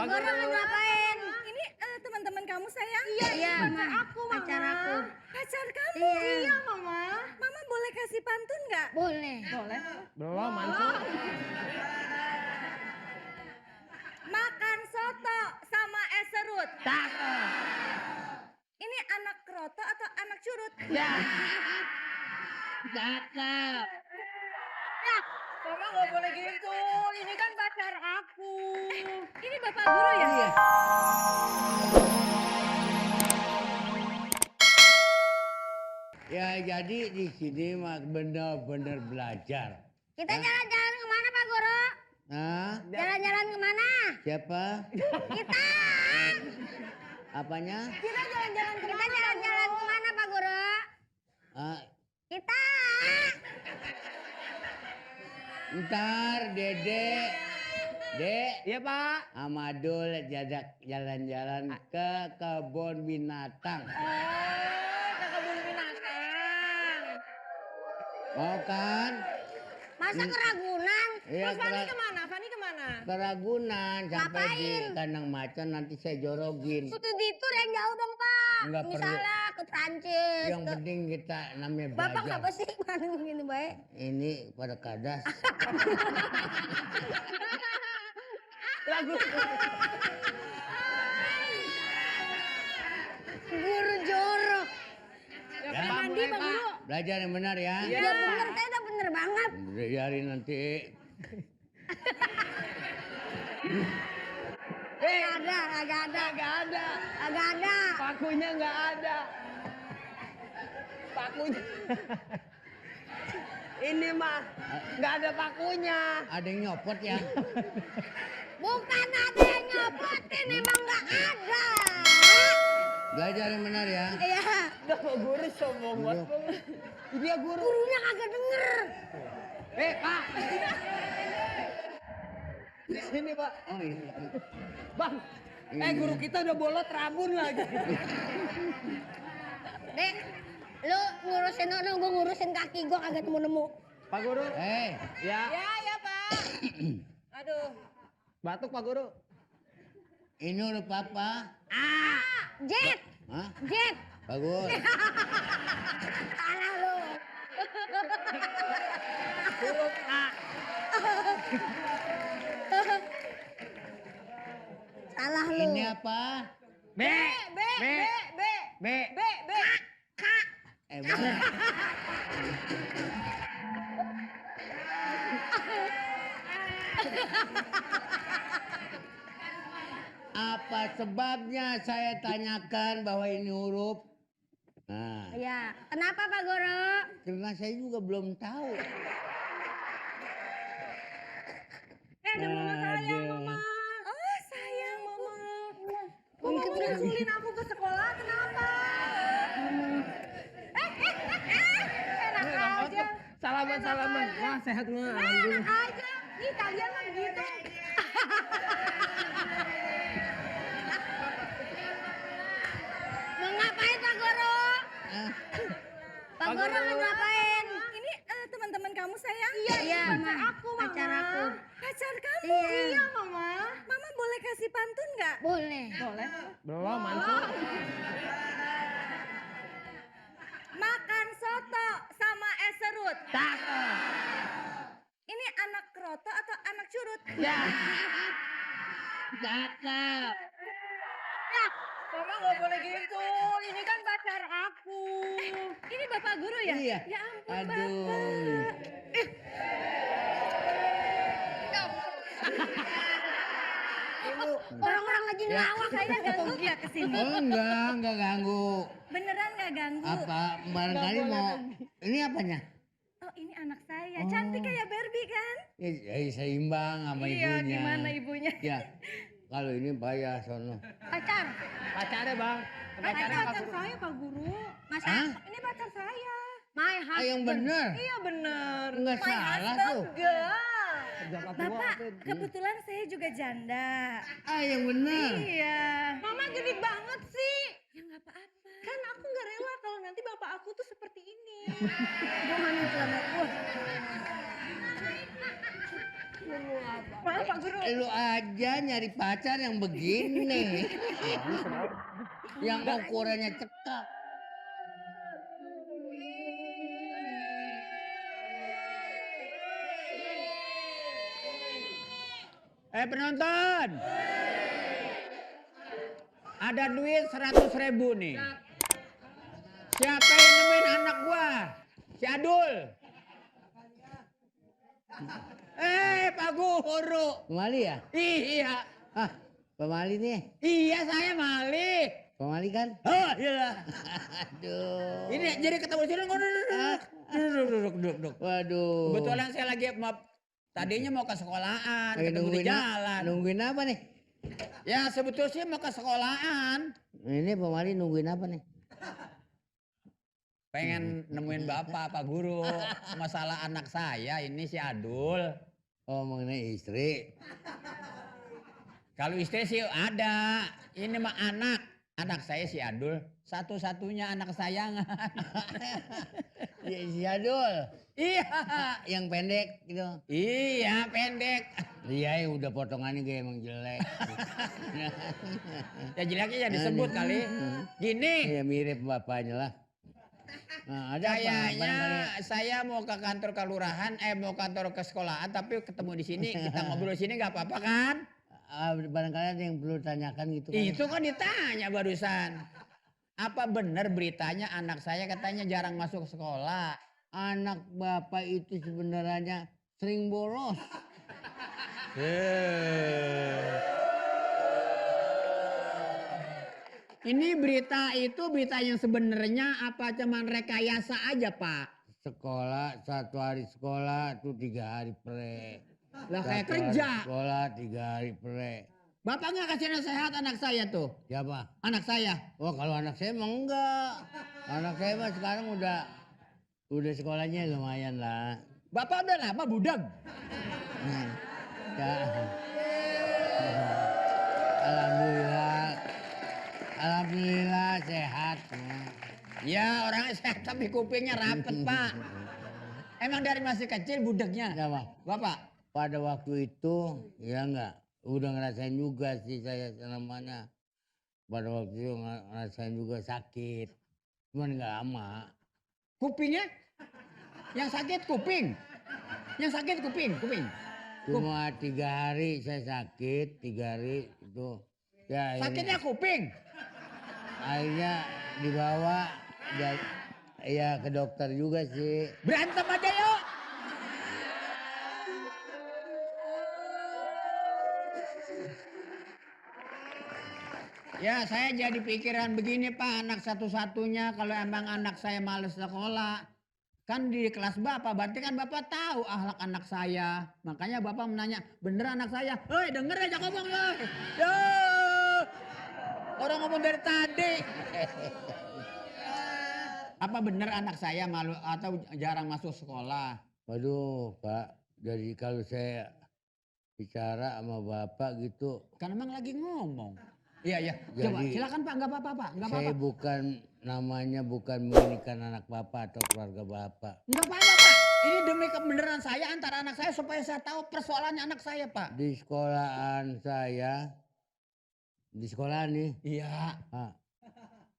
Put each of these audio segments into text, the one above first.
Goro ngapain? Ini teman-teman kamu sayang? Iya, pacar aku, Mama. Pacar aku. Pacar kamu? Iya, Mama. Mama boleh kasih pantun nggak? Boleh. Boleh. Belum, Mansur. Makan soto sama es serut. Cakep. Ini anak kroto atau anak curut? Ya. Cakep. Mama nggak boleh gitu. Ini kan pacar aku. Ini Bapak Guru ya? Iya. Ya jadi di sini mah bener-bener belajar. Kita jalan-jalan kemana Pak Guru? Hah? Jalan-jalan kemana? Siapa? Kita. Apanya? Kita jalan-jalan kemana Pak Guru? Ah, Kita. ntar Dede. Dek. Iya, Pak. Amadul jalan-jalan ke kebun binatang. Ke kebun binatang. Mau kan? Masa ke Ragunan? Iya, Terus Fani kemana? Fani kemana? ke Ragunan sampai di Ngapain? kandang macan nanti saya jorogin. Kutu ditur yang jauh dong Pak. Nggak perlu. Misalnya ke Prancis. Yang penting kita namanya Bapak belajar. ngapa sih mana begini baik? Ini pada kadas. Lagu. Guru jorok. Ya, Mandi Pak Guru. belajar yang benar ya. Ya bener, saya udah bener banget. Biarin nanti. Agak ada. Pakunya nggak ada. Pakunya. Ini mah nggak ada pakunya. Ada yang nyopot ya. Bukan ada yang nyopotin, emang nggak ada. Belajar yang benar ya. Iya, Udah Pak Guru sombong banget. Dia guru. gurunya kagak denger. Pak. Ini Pak. Oh ini. Bang. Guru kita udah bolot rabun lagi. Dek, lu ngurusin ono, gua ngurusin kaki gua kagak nemu-nemu. Pak Guru. Ya. Ya Pak. Aduh. Batuk Pak Guru. Ini udah papa. Jet, Hah? Jet. Bagus. Salah lu. Huruf A. Salah lu. Ini apa? B. B. Benar. Apa sebabnya saya tanyakan bahwa ini huruf? Nah, Iya, kenapa Pak Guru? karena saya juga belum tahu. Ada mama sayang, Aduh. Mama. Oh, sayang, Mama. Kok Mama nyusulin aku ke sekolah? Kenapa? Enak aja. Salaman. Wah, sehat mah. Enak aja. Ih, kalian mah begitu. Mau ngapain Pak Guru? Ah, Pak Guru mau ngapain? Ini teman-teman kamu sayang? Iya, pacar aku, Mama. Pacar aku. Pacar kamu? Iya. Mama. Mama boleh kasih pantun nggak? Boleh. Belum, Mansur. Makan soto sama es serut. Cakep. Ini anak kroto atau anak curut? Ya. Cakep. Mama nggak boleh gitu. Ini kan pacar aku. Ini Bapak Guru ya? Iya. Ya ampun, Aduh. Bapak. Orang-orang lagi ngelawak Saya ganggu nggak kesini? Oh enggak ganggu. Beneran nggak ganggu? Apa barangkali mau ini apanya? Oh, ini anak saya. Cantik kayak Barbie kan? Ya, seimbang sama Iya, ibunya. gimana ibunya? Ya, kalau ini bayar sono. pacar. Pacarnya, Bang. Ini Pacarnya Pak pacar Guru. saya, Pak Guru. Masa? Hah? Ini pacar saya. My Ah, husband. yang bener. Iya bener. Enggak My salah husband, tuh. enggak. Jakarta Bapak, tua, apa? kebetulan saya juga janda. Ah, yang bener. Iya. Mama gede banget sih. Ya nggak apa-apa. Kan aku nggak rela kalau nanti bapak aku tuh seperti ini. Gua mana celana gua. Pak Guru. Lu aja nyari pacar yang begini. Yang ukurannya cekak. Penonton. Ada duit 100.000 nih. Siapa yang nemuin anak gua? Si Adul. Pak Guru. Pemali ya? Iya. Ah, pemali nih. Iya saya Mali. Pemali kan? Oh iya. Aduh. Ini jadi ketemu sini. Duduk. Waduh. Kebetulan saya lagi tadinya mau ke sekolahan, ketemu di jalan. Nungguin apa nih? Ya sebetulnya sih mau ke sekolahan. Ini pemali nungguin apa nih? Pengen nemuin bapak, Pak Guru. Masalah anak saya ini si Adul. Oh, mengenai istri. Kalau istri sih ada. Ini mah anak. Anak saya si Adul. Satu-satunya anak sayangan. Ya, si Adul. Iya. Yang pendek gitu. Iya pendek. Iya, udah potongannya kayak emang jelek. Ya jeleknya ya disebut kali. Gini. Ya mirip bapaknya lah. Nah, ada Kayaknya saya mau ke kantor kelurahan, mau kantor ke sekolahan, tapi ketemu di sini, kita ngobrol di sini nggak apa-apa kan? Barangkali ada yang perlu tanyakan gitu kan. Itu kan ditanya barusan. Apa benar beritanya anak saya katanya jarang masuk sekolah? Anak bapak itu sebenarnya sering bolos. Ini berita itu berita yang sebenarnya apa cuman rekayasa aja Pak? Sekolah, 1 hari sekolah tuh 3 hari pre. Lah kayak 1 hari kerja. Sekolah 3 hari pre. Bapak nggak kasih nasihat anak saya tuh? Siapa? Anak saya. Oh, kalau anak saya emang enggak. Anak saya mah sekarang udah sekolahnya lumayan lah. Bapak udah lama budak? Ya. Alhamdulillah. Alhamdulillah sehat. Ya orangnya sehat tapi kupingnya rapet Pak. Emang dari masih kecil budaknya? Siapa? Bapak? Pada waktu itu ya enggak. Udah ngerasain juga sih saya namanya. Pada waktu itu ngerasain juga sakit. Cuman enggak lama. Kupingnya? Yang sakit kuping? Yang sakit kuping? Cuma 3 hari saya sakit, 3 hari itu. Ya, Sakitnya kuping? akhirnya dibawa ya ke dokter juga sih. Berantem aja yuk! Ya saya jadi pikiran begini Pak, anak satu-satunya kalau emang anak saya males sekolah. Kan di kelas Bapak, berarti kan Bapak tahu akhlak anak saya. Makanya Bapak menanya, bener anak saya? Hei denger aja ngomong ya. Yo! Orang ngomong dari tadi. Apa bener anak saya malu atau jarang masuk sekolah? Waduh Pak, jadi kalau saya bicara sama Bapak gitu. Kan emang lagi ngomong. Iya. Coba Jadi, silakan Pak, nggak apa-apa Pak, nggak saya apa-apa. bukan menginginkan anak Bapak atau keluarga Bapak. Nggak apa-apa Pak. Ini demi kebenaran saya antara anak saya supaya saya tahu persoalannya anak saya Pak. Di sekolahan saya, di sekolahan nih, Iya.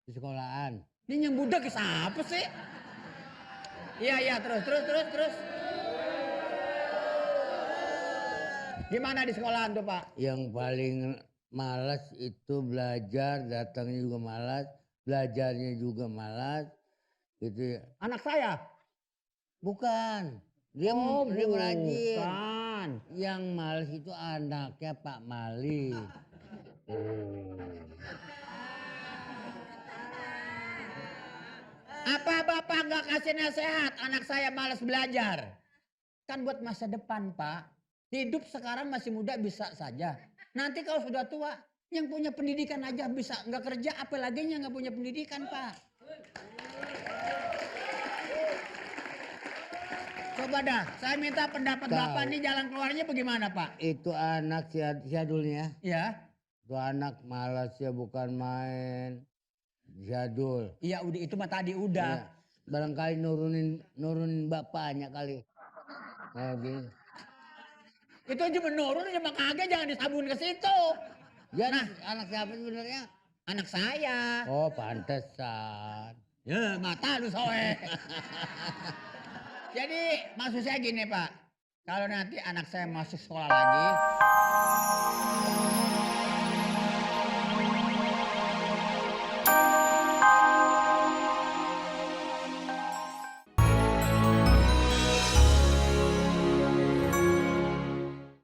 di sekolahan. Ini yang budak siapa sih? Iya terus. Gimana di sekolahan tuh Pak? Yang paling malas itu belajar, datangnya juga malas, belajarnya juga malas, gitu ya. Anak saya? Bukan, dia rajin. Bukan. Yang malas itu anaknya Pak Mali. Apa Bapak nggak kasih nasihat anak saya malas belajar? Kan buat masa depan Pak. Hidup sekarang masih muda bisa saja. Nanti kalau sudah tua, yang punya pendidikan aja bisa nggak kerja, apalagi yang nggak punya pendidikan Pak. Coba dah, saya minta pendapat Bapak nih jalan keluarnya bagaimana Pak? Itu anak si Adulnya. Ya, Itu anak malas ya bukan main. Jadul. iya udah itu mah tadi udah. Ya, barangkali nurunin bapaknya kali. Nah, Itu aja menurun aja mah kagak jangan disabun ke situ. Ya anak siapa sebenarnya? Anak saya. Oh, pantesan. Ya mata lu soe. Jadi maksud saya gini Pak. Kalau nanti anak saya masuk sekolah lagi.